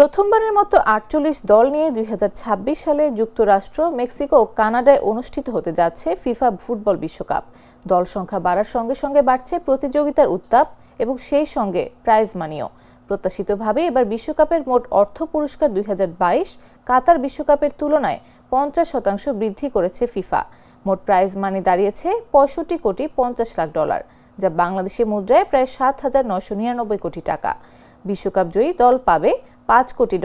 প্রথমবারের মতো ৪৮ দল নিয়ে ২০২৬ সালে যুক্তরাষ্ট্র, মেক্সিকো ও কানাডায় অনুষ্ঠিত হতে যাচ্ছে ফিফা ফুটবল বিশ্বকাপ। দল সংখ্যা বাড়ার সঙ্গে সঙ্গে বাড়ছে প্রতিযোগিতার উত্তাপ এবং সেই সঙ্গে প্রাইজ মানিও। প্রত্যাশিতভাবে এবার বিশ্বকাপের মোট অর্থ পুরস্কার ২০২২ কাতার বিশ্বকাপের তুলনায় ৫০% বৃদ্ধি করেছে ফিফা। মোট প্রাইজ মানি দাঁড়িয়েছে $৬৫,৫০,০০,০০০, যা বাংলাদেশি মুদ্রায় প্রায় ৭,৯৯৯ কোটি টাকা। বিশ্বকাপ জয়ী দল পাবে $৫ কোটি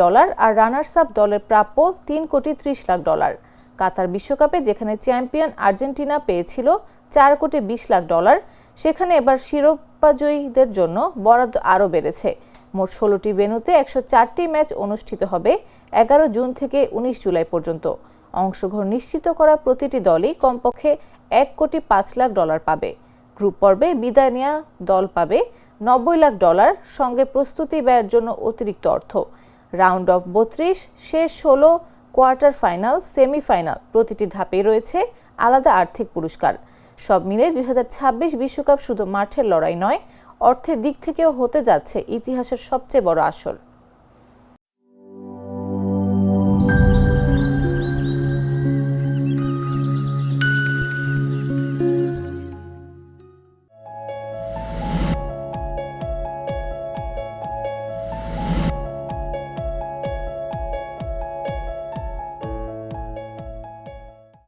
আর রানার্স আপ দলের প্রাপ্য $3,৩০,০০,০০০। কাতার বিশ্বকাপে যেখানে চ্যাম্পিয়ন আর্জেন্টিনা পেয়েছিল $4,২০,০০,০০০, সেখানে এবার শিরোপাজয়ীদের জন্য বরাদ্দ আরও বেড়েছে। মোট 16টি ভেন্যুতে 104টি ম্যাচ অনুষ্ঠিত হবে 11 জুন থেকে 19 জুলাই পর্যন্ত। অংশগ্রহণ নিশ্চিত করা প্রতিটি দলই কমপক্ষে $1,৫০,০০,০০০ পাবে। গ্রুপ পর্বে বিদায় নেওয়া দল পাবে $90 লাখ, সঙ্গে প্রস্তুতি ব্যয়ের জন্য অতিরিক্ত অর্থ। রাউন্ড অফ 32, শেষ 16, কোয়ার্টার ফাইনাল, সেমিফাইনাল প্রতিটি ধাপেই রয়েছে আলাদা আর্থিক পুরস্কার। সব মিলে 2026 বিশ্বকাপ শুধু মাঠের লড়াই নয়, অর্থের দিক থেকেও হতে যাচ্ছে ইতিহাসের সবচেয়ে বড় আসর।